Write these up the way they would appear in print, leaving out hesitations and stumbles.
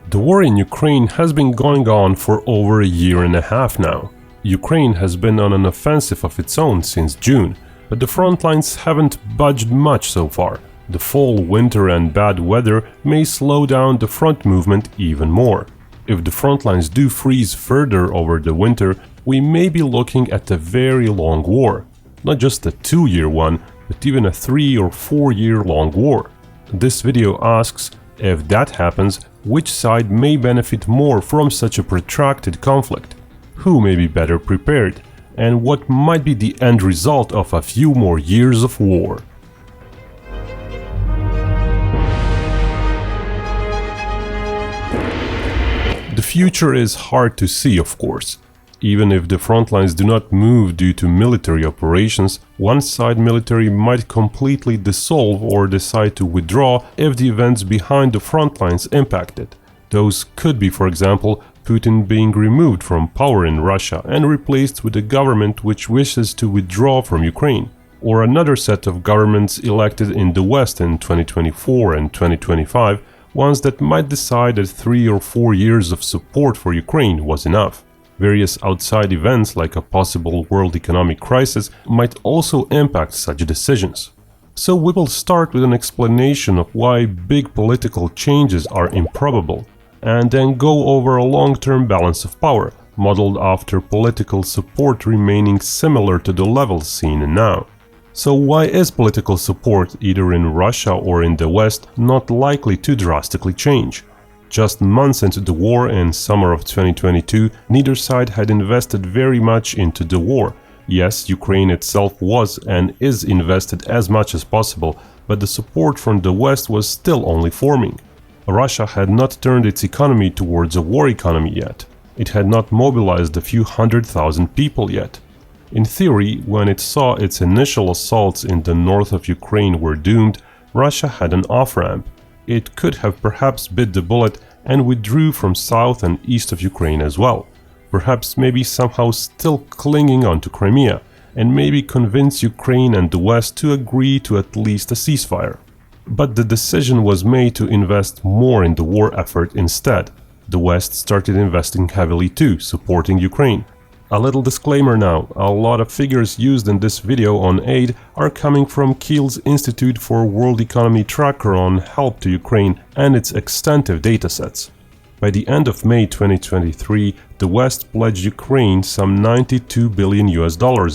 The war in Ukraine has been going on for over a year and a half now. Ukraine has been on an offensive of its own since June, but the front lines haven't budged much so far. The fall, winter and bad weather may slow down the front movement even more. If the front lines do freeze further over the winter, we may be looking at a very long war. Not just a 2-year one, but even a 3 or 4 year long war. This video asks, if that happens, which side may benefit more from such a protracted conflict? Who may be better prepared? And what might be the end result of a few more years of war? The future is hard to see, of course. Even if the front lines do not move due to military operations, one side military might completely dissolve or decide to withdraw if the events behind the front lines impact it. Those could be, for example, Putin being removed from power in Russia and replaced with a government which wishes to withdraw from Ukraine, or another set of governments elected in the West in 2024 and 2025, ones that might decide that 3 or 4 years of support for Ukraine was enough. Various outside events like a possible world economic crisis might also impact such decisions. So we will start with an explanation of why big political changes are improbable, and then go over a long-term balance of power, modeled after political support remaining similar to the levels seen now. So why is political support either in Russia or in the West not likely to drastically change? Just months into the war in summer of 2022, neither side had invested very much into the war. Yes, Ukraine itself was and is invested as much as possible, but the support from the West was still only forming. Russia had not turned its economy towards a war economy yet. It had not mobilized a few 100,000 people yet. In theory, when it saw its initial assaults in the north of Ukraine were doomed, Russia had an off-ramp. It could have perhaps bit the bullet and withdrew from south and east of Ukraine as well. Perhaps maybe somehow still clinging on to Crimea, and maybe convince Ukraine and the West to agree to at least a ceasefire. But the decision was made to invest more in the war effort instead. The West started investing heavily too, supporting Ukraine. A little disclaimer now, a lot of figures used in this video on aid are coming from Kiel's Institute for World Economy Tracker on help to Ukraine and its extensive datasets. By the end of May 2023, the West pledged Ukraine some $92 billion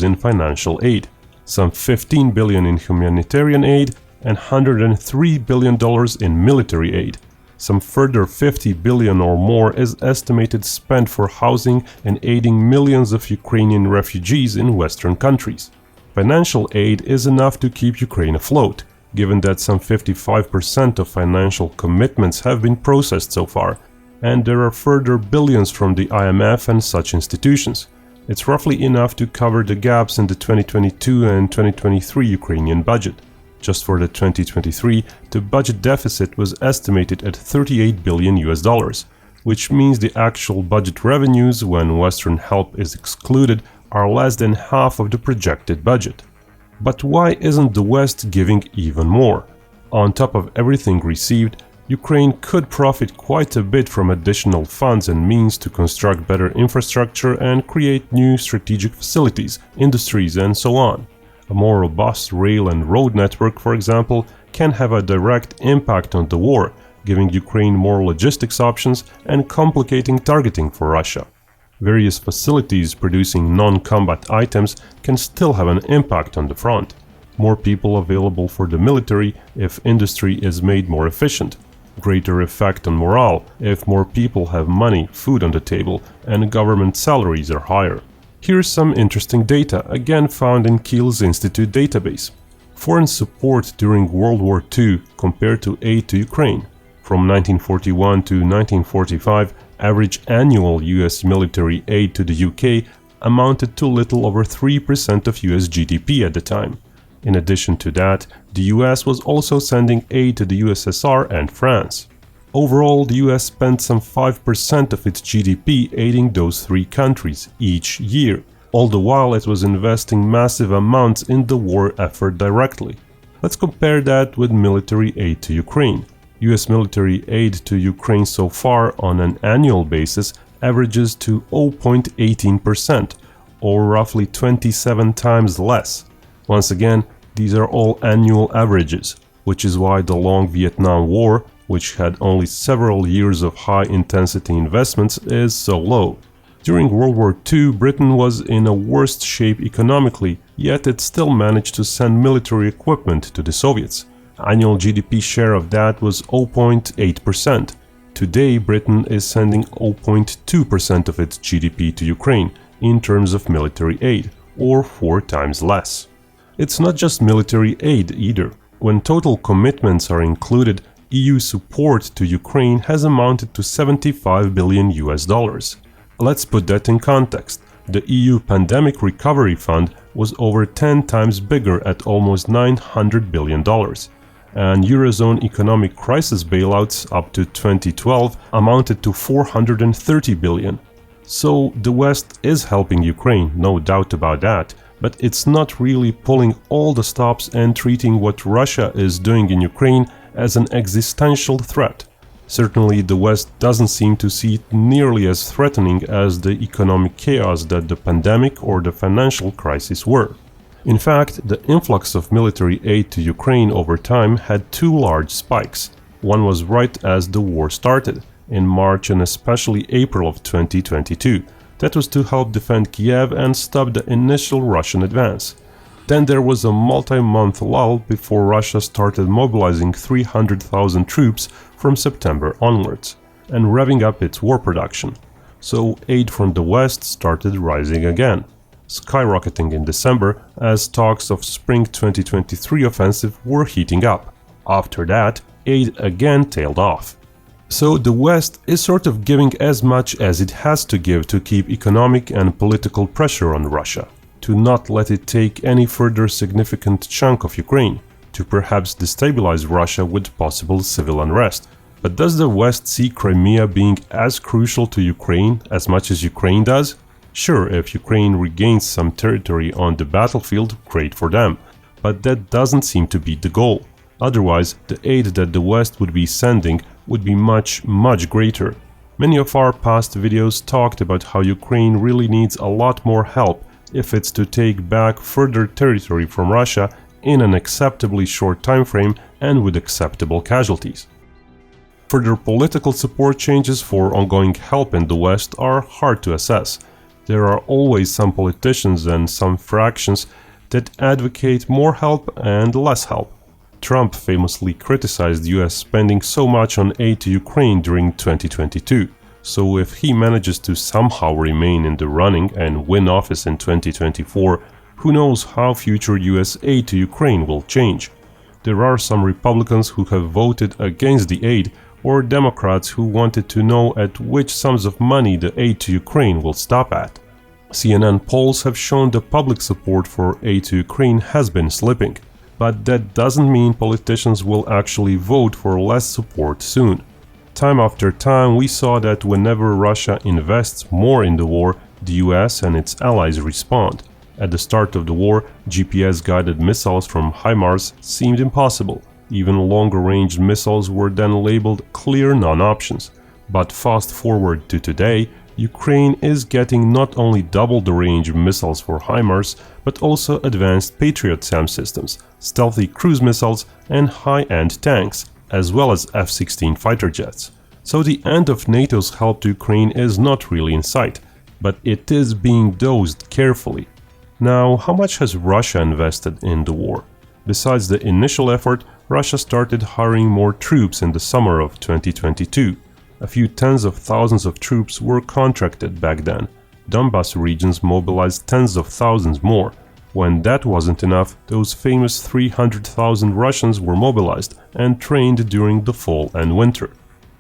in financial aid, some $15 billion in humanitarian aid, and $103 billion in military aid. Some further $50 billion or more is estimated spent for housing and aiding millions of Ukrainian refugees in Western countries. Financial aid is enough to keep Ukraine afloat, given that some 55% of financial commitments have been processed so far, and there are further billions from the IMF and such institutions. It's roughly enough to cover the gaps in the 2022 and 2023 Ukrainian budget. Just for the 2023, the budget deficit was estimated at $38 billion, which means the actual budget revenues, when Western help is excluded, are less than half of the projected budget. But why isn't the West giving even more? On top of everything received, Ukraine could profit quite a bit from additional funds and means to construct better infrastructure and create new strategic facilities, industries, and so on. A more robust rail and road network, for example, can have a direct impact on the war, giving Ukraine more logistics options and complicating targeting for Russia. Various facilities producing non-combat items can still have an impact on the front. More people available for the military if industry is made more efficient. Greater effect on morale if more people have money, food on the table, and government salaries are higher. Here's some interesting data, again found in Kiel's Institute database. Foreign support during World War II compared to aid to Ukraine. From 1941 to 1945, average annual US military aid to the UK amounted to little over 3% of US GDP at the time. In addition to that, the US was also sending aid to the USSR and France. Overall, the US spent some 5% of its GDP aiding those three countries each year, all the while it was investing massive amounts in the war effort directly. Let's compare that with military aid to Ukraine. US military aid to Ukraine so far on an annual basis averages to 0.18%, or roughly 27 times less. Once again, these are all annual averages, which is why the long Vietnam War, which had only several years of high-intensity investments, is so low. During World War II, Britain was in a worse shape economically, yet it still managed to send military equipment to the Soviets. Annual GDP share of that was 0.8%. Today, Britain is sending 0.2% of its GDP to Ukraine in terms of military aid, or 4 times less. It's not just military aid either. When total commitments are included, EU support to Ukraine has amounted to $75 billion US. Let's put that in context. The EU Pandemic Recovery Fund was over 10 times bigger at almost $900 billion. And Eurozone economic crisis bailouts up to 2012 amounted to $430 billion. So the West is helping Ukraine, no doubt about that, but it's not really pulling all the stops and treating what Russia is doing in Ukraine as an existential threat. Certainly the West doesn't seem to see it nearly as threatening as the economic chaos that the pandemic or the financial crisis were. In fact, the influx of military aid to Ukraine over time had 2 large spikes. One was right as the war started, in March and especially April of 2022. That was to help defend Kiev and stop the initial Russian advance. Then there was a multi-month lull before Russia started mobilizing 300,000 troops from September onwards and revving up its war production. So aid from the West started rising again, skyrocketing in December as talks of spring 2023 offensive were heating up. After that, aid again tailed off. So the West is sort of giving as much as it has to give to keep economic and political pressure on Russia, to not let it take any further significant chunk of Ukraine, to perhaps destabilize Russia with possible civil unrest. But does the West see Crimea being as crucial to Ukraine as much as Ukraine does? Sure, if Ukraine regains some territory on the battlefield, great for them, but that doesn't seem to be the goal. Otherwise, the aid that the West would be sending would be much greater. Many of our past videos talked about how Ukraine really needs a lot more help if it's to take back further territory from Russia in an acceptably short time frame and with acceptable casualties. Further political support changes for ongoing help in the West are hard to assess. There are always some politicians and some fractions that advocate more help and less help. Trump famously criticized US spending so much on aid to Ukraine during 2022, so if he manages to somehow remain in the running and win office in 2024, who knows how future US aid to Ukraine will change. There are some Republicans who have voted against the aid, or Democrats who wanted to know at which sums of money the aid to Ukraine will stop at. CNN polls have shown the public support for aid to Ukraine has been slipping. But that doesn't mean politicians will actually vote for less support soon. Time after time, we saw that whenever Russia invests more in the war, the US and its allies respond. At the start of the war, GPS-guided missiles from HIMARS seemed impossible. Even longer-range missiles were then labeled clear non-options. But fast forward to today, Ukraine is getting not only double the range missiles for HIMARS, but also advanced Patriot SAM systems, stealthy cruise missiles, and high-end tanks, as well as F-16 fighter jets. So the end of NATO's help to Ukraine is not really in sight, but it is being dosed carefully. Now, how much has Russia invested in the war? Besides the initial effort, Russia started hiring more troops in the summer of 2022. A few tens of thousands of troops were contracted back then. Donbas regions mobilized tens of thousands more. When that wasn't enough, those famous 300,000 Russians were mobilized and trained during the fall and winter.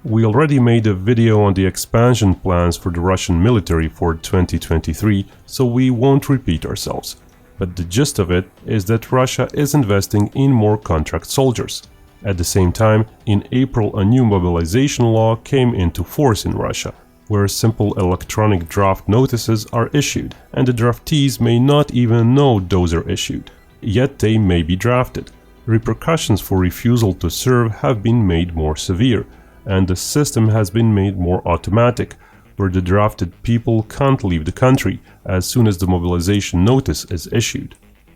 We already made a video on the expansion plans for the Russian military for 2023, so we won't repeat ourselves. But the gist of it is that Russia is investing in more contract soldiers. At the same time, in April a new mobilization law came into force in Russia, where simple electronic draft notices are issued, and the draftees may not even know those are issued, yet they may be drafted. repercussions for refusal to serve have been made more severe, and the system has been made more automatic, where the drafted people can't leave the country as soon as the mobilization notice is issued.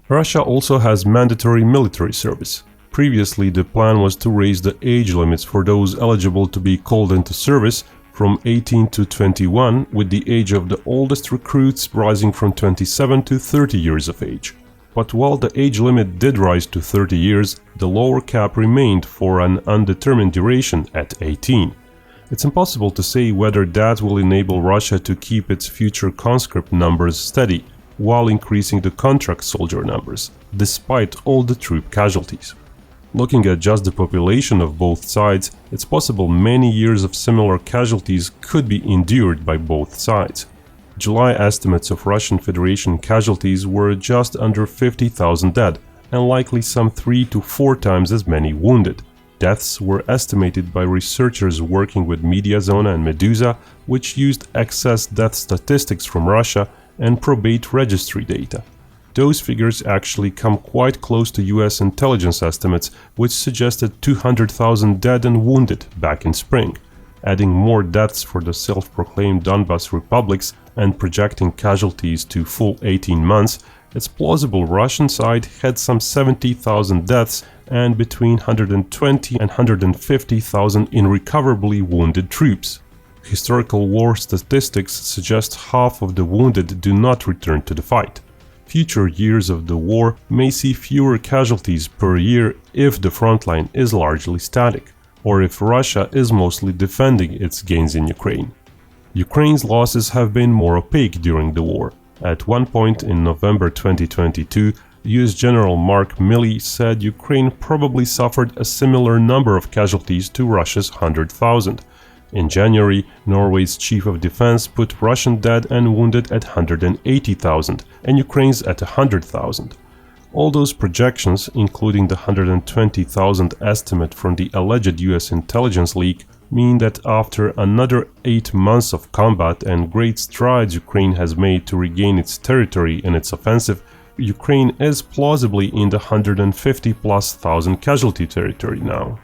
Russia also has mandatory military service. Previously, the plan was to raise the age limits for those eligible to be called into service from 18 to 21, with the age of the oldest recruits rising from 27 to 30 years of age. But while the age limit did rise to 30 years, the lower cap remained for an undetermined duration at 18. It's impossible to say whether that will enable Russia to keep its future conscript numbers steady, while increasing the contract soldier numbers, despite all the troop casualties. Looking at just the population of both sides, it's possible many years of similar casualties could be endured by both sides. July estimates of Russian Federation casualties were just under 50,000 dead, and likely some 3 to 4 times as many wounded. Deaths were estimated by researchers working with Mediazona and Medusa, which used excess death statistics from Russia and probate registry data. Those figures actually come quite close to US intelligence estimates, which suggested 200,000 dead and wounded back in spring. Adding more deaths for the self-proclaimed Donbas republics and projecting casualties to full 18 months, it's plausible Russian side had some 70,000 deaths and between 120 and 150,000 irrecoverably wounded troops. Historical war statistics suggest half of the wounded do not return to the fight. Future years of the war may see fewer casualties per year if the front line is largely static, or if Russia is mostly defending its gains in Ukraine. Ukraine's losses have been more opaque during the war. At one point in November 2022, US General Mark Milley said Ukraine probably suffered a similar number of casualties to Russia's 100,000. In January, Norway's chief of defense put Russian dead and wounded at 180,000 and Ukraine's at 100,000. All those projections, including the 120,000 estimate from the alleged US intelligence leak, mean that after another 8 months of combat and great strides Ukraine has made to regain its territory in its offensive, Ukraine is plausibly in the 150,000+ casualty territory now.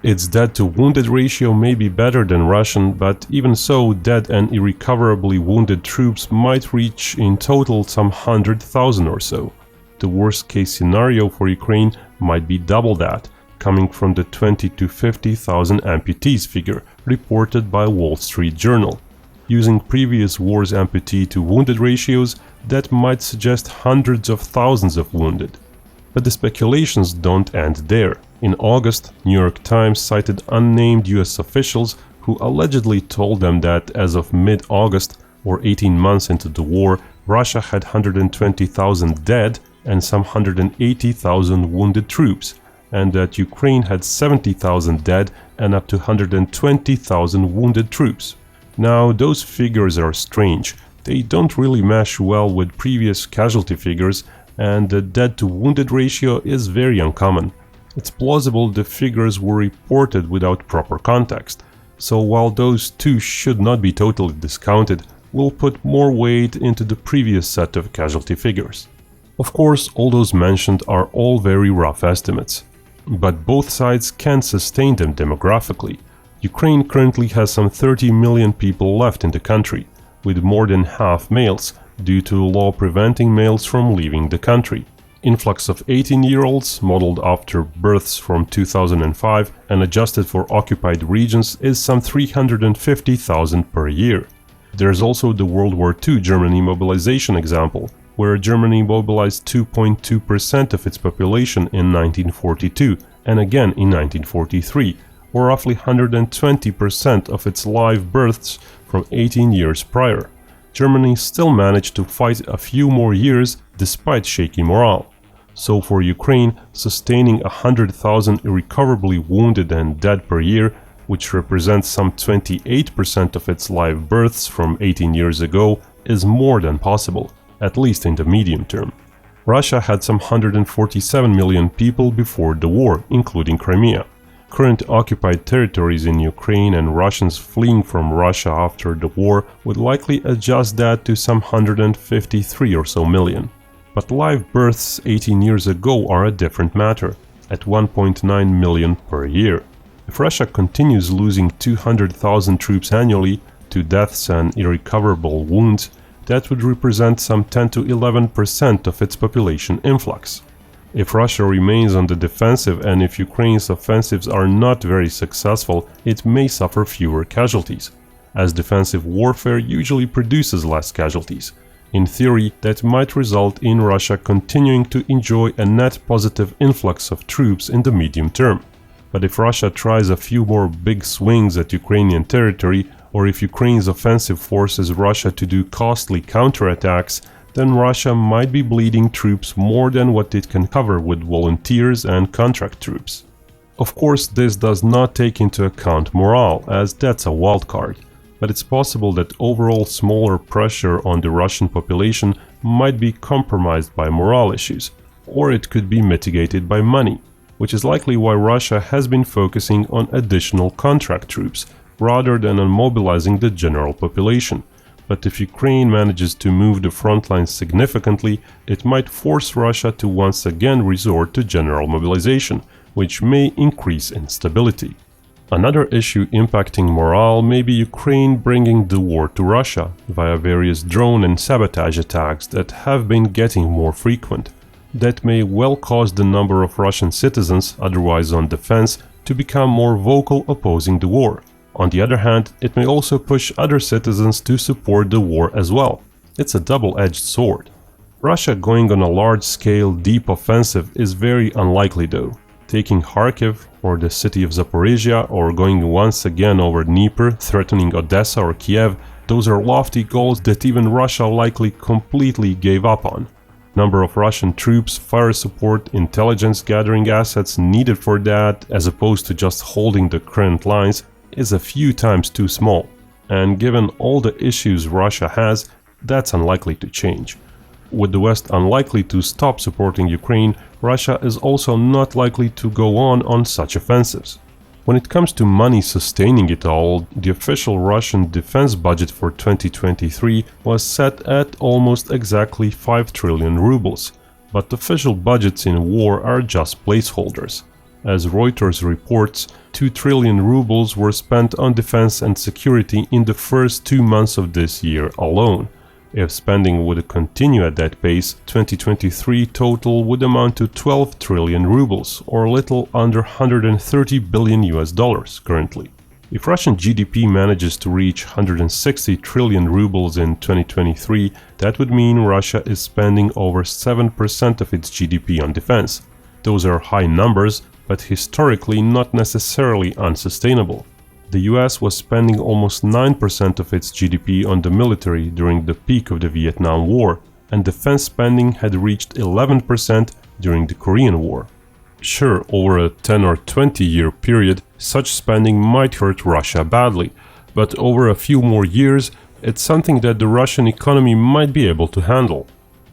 Its dead-to-wounded ratio may be better than Russian, but even so, dead and irrecoverably wounded troops might reach in total some 100,000 or so. The worst-case scenario for Ukraine might be double that, coming from the 20 to 50,000 amputees figure reported by Wall Street Journal. Using previous wars' amputee-to-wounded ratios, that might suggest hundreds of thousands of wounded. But the speculations don't end there. In August, New York Times cited unnamed US officials who allegedly told them that as of mid-August, or 18 months into the war, Russia had 120,000 dead and some 180,000 wounded troops, and that Ukraine had 70,000 dead and up to 120,000 wounded troops. Now, those figures are strange. They don't really mesh well with previous casualty figures, and the dead-to-wounded ratio is very uncommon. It's plausible the figures were reported without proper context, so while those two should not be totally discounted, we'll put more weight into the previous set of casualty figures. Of course, all those mentioned are all very rough estimates, but both sides can sustain them demographically. Ukraine currently has some 30 million people left in the country, with more than half males, due to law preventing males from leaving the country. Influx of 18-year-olds, modeled after births from 2005 and adjusted for occupied regions, is some 350,000 per year. There's also the World War II Germany mobilization example, where Germany mobilized 2.2% of its population in 1942 and again in 1943, or roughly 120% of its live births from 18 years prior. Germany still managed to fight a few more years despite shaky morale. So for Ukraine, sustaining 100,000 irrecoverably wounded and dead per year, which represents some 28% of its live births from 18 years ago, is more than possible, at least in the medium term. Russia had some 147 million people before the war, including Crimea. Current occupied territories in Ukraine and Russians fleeing from Russia after the war would likely adjust that to some 153 or so million. But live births 18 years ago are a different matter. at 1.9 million per year. If Russia continues losing 200,000 troops annually to deaths and irrecoverable wounds, that would represent some 10 to 11% of its population influx. If Russia remains on the defensive and if Ukraine's offensives are not very successful, it may suffer fewer casualties, as defensive warfare usually produces less casualties. In theory, that might result in Russia continuing to enjoy a net positive influx of troops in the medium term. But if Russia tries a few more big swings at Ukrainian territory, or if Ukraine's offensive forces Russia to do costly counterattacks, then Russia might be bleeding troops more than what it can cover with volunteers and contract troops. Of course, this does not take into account morale, as that's a wild card, but it's possible that overall smaller pressure on the Russian population might be compromised by morale issues, or it could be mitigated by money, which is likely why Russia has been focusing on additional contract troops, rather than on mobilizing the general population. But if Ukraine manages to move the front lines significantly, it might force Russia to once again resort to general mobilization, which may increase instability. Another issue impacting morale may be Ukraine bringing the war to Russia via various drone and sabotage attacks that have been getting more frequent. That may well cause the number of Russian citizens, otherwise on defense, to become more vocal opposing the war. On the other hand, it may also push other citizens to support the war as well. It's a double-edged sword. Russia going on a large-scale deep offensive is very unlikely though. Taking Kharkiv or the city of Zaporizhia or going once again over Dnieper, threatening Odessa or Kiev, those are lofty goals that even Russia likely completely gave up on. Number of Russian troops, fire support, intelligence gathering assets needed for that, as opposed to just holding the current lines, is a few times too small, and given all the issues Russia has, that's unlikely to change. With the West unlikely to stop supporting Ukraine, Russia is also not likely to go on such offensives. When it comes to money sustaining it all, the official Russian defense budget for 2023 was set at almost exactly 5 trillion rubles, but official budgets in war are just placeholders. As Reuters reports, 2 trillion rubles were spent on defense and security in the first 2 months of this year alone. If spending would continue at that pace, 2023 total would amount to 12 trillion rubles, or a little under 130 billion US dollars currently. If Russian GDP manages to reach 160 trillion rubles in 2023, that would mean Russia is spending over 7% of its GDP on defense. Those are high numbers, but historically not necessarily unsustainable. The US was spending almost 9% of its GDP on the military during the peak of the Vietnam War, and defense spending had reached 11% during the Korean War. Sure, over a 10 or 20-year period, such spending might hurt Russia badly, but over a few more years, it's something that the Russian economy might be able to handle.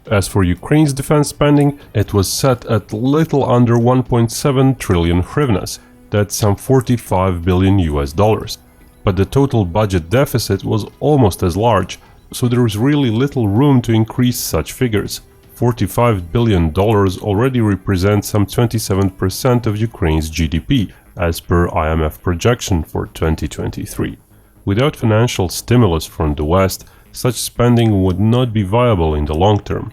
As for Ukraine's defense spending, it was set at little under 1.7 trillion hryvnias, that's some 45 billion US dollars. But the total budget deficit was almost as large, so there is really little room to increase such figures. $45 billion already represents some 27% of Ukraine's GDP, as per IMF projection for 2023. Without financial stimulus from the West, such spending would not be viable in the long term.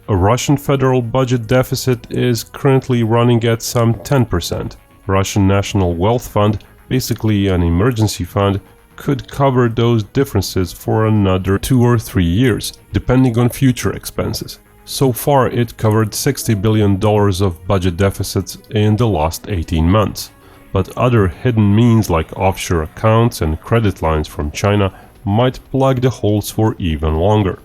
A Russian federal budget deficit is currently running at some 10%. Russian National Wealth Fund, basically an emergency fund, could cover those differences for another 2 or 3 years, depending on future expenses. So far, it covered $60 billion of budget deficits in the last 18 months. But other hidden means like offshore accounts and credit lines from China might plug the holes for even longer.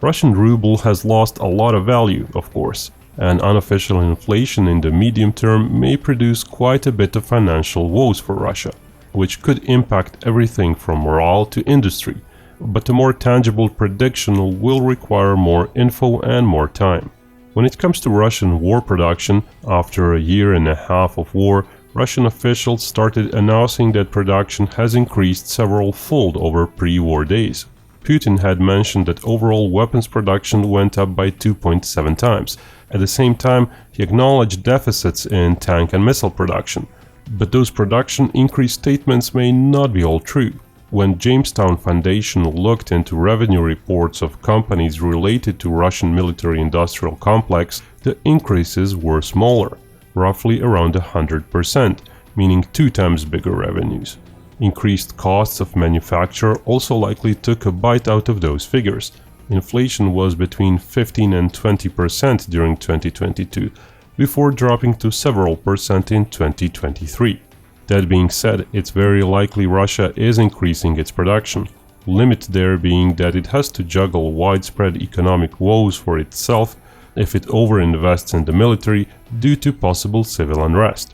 Russian ruble has lost a lot of value, of course, and unofficial inflation in the medium term may produce quite a bit of financial woes for Russia, which could impact everything from morale to industry, but a more tangible prediction will require more info and more time. When it comes to Russian war production, after a year and a half of war, Russian officials started announcing that production has increased several-fold over pre-war days. Putin had mentioned that overall weapons production went up by 2.7 times. At the same time, he acknowledged deficits in tank and missile production. But those production increase statements may not be all true. When Jamestown Foundation looked into revenue reports of companies related to Russian military-industrial complex, the increases were smaller, roughly around 100%, meaning 2 times bigger revenues. Increased costs of manufacture also likely took a bite out of those figures. Inflation was between 15 and 20% during 2022, before dropping to several percent in 2023. That being said, it's very likely Russia is increasing its production, limit there being that it has to juggle widespread economic woes for itself if it overinvests in the military due to possible civil unrest.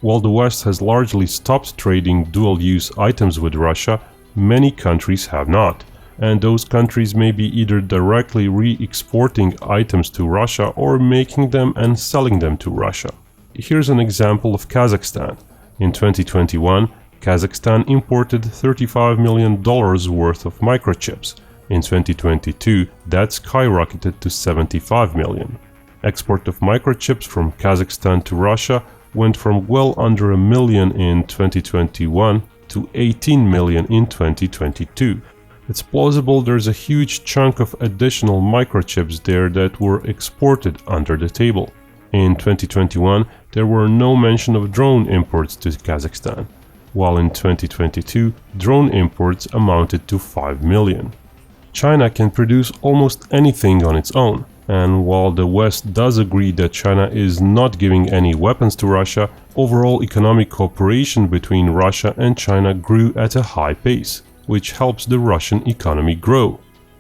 While the West has largely stopped trading dual-use items with Russia, many countries have not, and those countries may be either directly re-exporting items to Russia or making them and selling them to Russia. Here's an example of Kazakhstan. In 2021, Kazakhstan imported $35 million worth of microchips. In 2022, that skyrocketed to $75 million. Export of microchips from Kazakhstan to Russia went from well under $1 million in 2021 to $18 million in 2022. It's plausible there's a huge chunk of additional microchips there that were exported under the table. In 2021, there were no mention of drone imports to Kazakhstan, while in 2022, drone imports amounted to 5 million. China can produce almost anything on its own, and while the West does agree that China is not giving any weapons to Russia, overall economic cooperation between Russia and China grew at a high pace, which helps the Russian economy grow.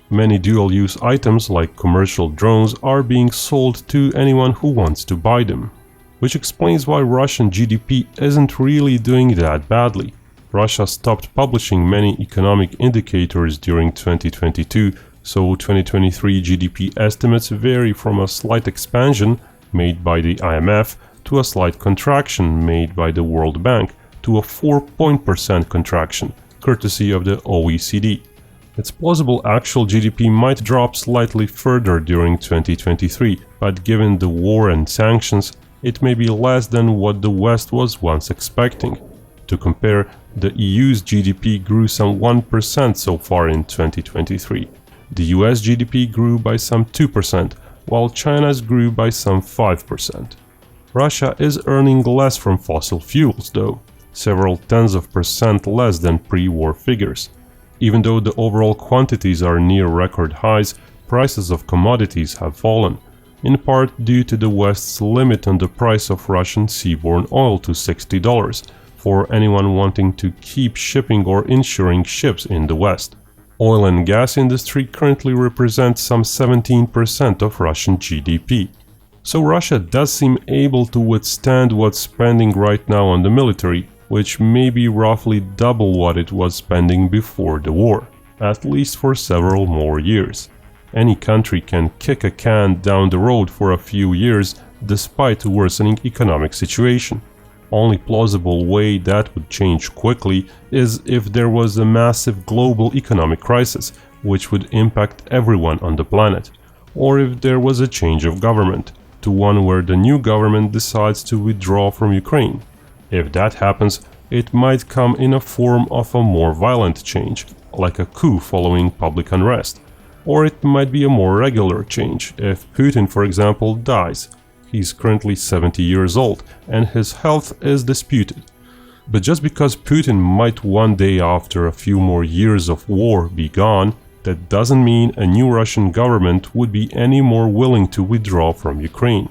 Many dual-use items like commercial drones are being sold to anyone who wants to buy them, which explains why Russian GDP isn't really doing that badly. Russia stopped publishing many economic indicators during 2022, so 2023 GDP estimates vary from a slight expansion made by the IMF to a slight contraction made by the World Bank to a 4% contraction, courtesy of the OECD. It's plausible actual GDP might drop slightly further during 2023, but given the war and sanctions, it may be less than what the West was once expecting. To compare, the EU's GDP grew some 1% so far in 2023. The US GDP grew by some 2%, while China's grew by some 5%. Russia is earning less from fossil fuels, though, several tens of percent less than pre-war figures. Even though the overall quantities are near record highs, prices of commodities have fallen, in part due to the West's limit on the price of Russian seaborne oil to $60 for anyone wanting to keep shipping or insuring ships in the West. Oil and gas industry currently represents some 17% of Russian GDP. So Russia does seem able to withstand what's spending right now on the military, which may be roughly double what it was spending before the war, at least for several more years. Any country can kick a can down the road for a few years despite a worsening economic situation. Only plausible way that would change quickly is if there was a massive global economic crisis, which would impact everyone on the planet, or if there was a change of government, to one where the new government decides to withdraw from Ukraine. If that happens, it might come in a form of a more violent change, like a coup following public unrest. Or it might be a more regular change, if Putin, for example, dies. He's currently 70 years old, and his health is disputed. But just because Putin might one day after a few more years of war be gone, that doesn't mean a new Russian government would be any more willing to withdraw from Ukraine.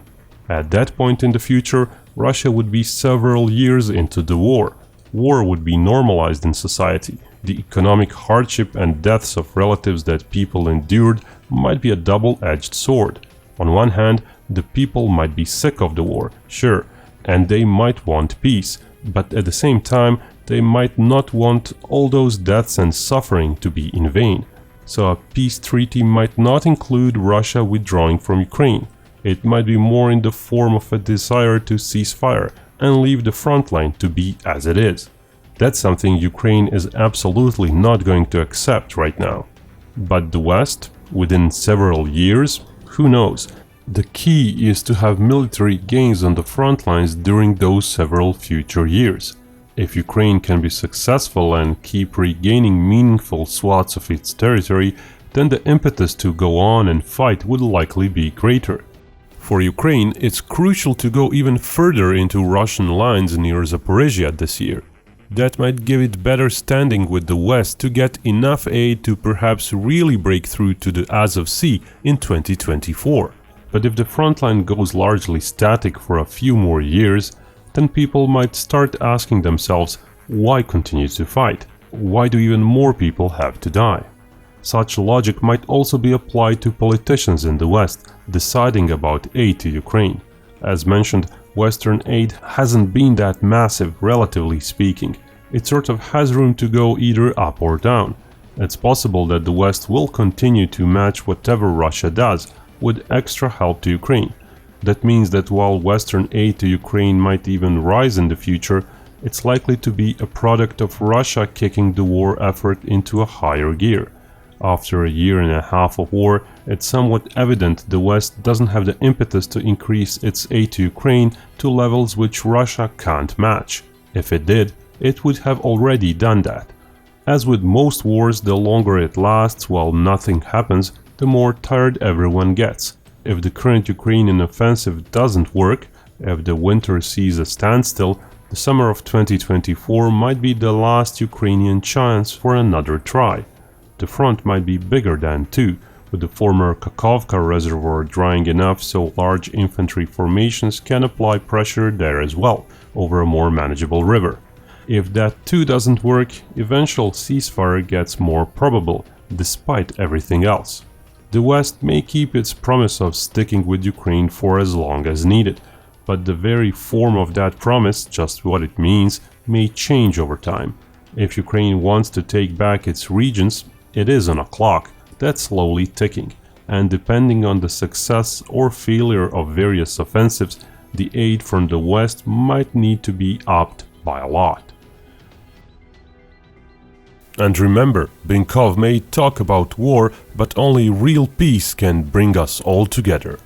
At that point in the future, Russia would be several years into the war. War would be normalized in society. The economic hardship and deaths of relatives that people endured might be a double-edged sword. On one hand, the people might be sick of the war, sure, and they might want peace, but at the same time, they might not want all those deaths and suffering to be in vain. So a peace treaty might not include Russia withdrawing from Ukraine. It might be more in the form of a desire to cease fire and leave the front line to be as it is. That's something Ukraine is absolutely not going to accept right now. But the West, within several years, who knows? The key is to have military gains on the front lines during those several future years. If Ukraine can be successful and keep regaining meaningful swaths of its territory, then the impetus to go on and fight would likely be greater. For Ukraine, it's crucial to go even further into Russian lines near Zaporizhia this year. That might give it better standing with the West to get enough aid to perhaps really break through to the Azov Sea in 2024. But if the front line goes largely static for a few more years, then people might start asking themselves, why continue to fight? Why do even more people have to die? Such logic might also be applied to politicians in the West deciding about aid to Ukraine. As mentioned, Western aid hasn't been that massive, relatively speaking. It sort of has room to go either up or down. It's possible that the West will continue to match whatever Russia does with extra help to Ukraine. That means that while Western aid to Ukraine might even rise in the future, it's likely to be a product of Russia kicking the war effort into a higher gear. After a year and a half of war, it's somewhat evident the West doesn't have the impetus to increase its aid to Ukraine to levels which Russia can't match. If it did, it would have already done that. As with most wars, the longer it lasts while nothing happens, the more tired everyone gets. If the current Ukrainian offensive doesn't work, if the winter sees a standstill, the summer of 2024 might be the last Ukrainian chance for another try. The front might be bigger than two, with the former Kakhovka reservoir drying enough so large infantry formations can apply pressure there as well, over a more manageable river. If that too doesn't work, eventual ceasefire gets more probable, despite everything else. The West may keep its promise of sticking with Ukraine for as long as needed, but the very form of that promise, just what it means, may change over time. If Ukraine wants to take back its regions, it is on a clock that's slowly ticking, and depending on the success or failure of various offensives, the aid from the West might need to be upped by a lot. And remember, Binkov may talk about war, but only real peace can bring us all together.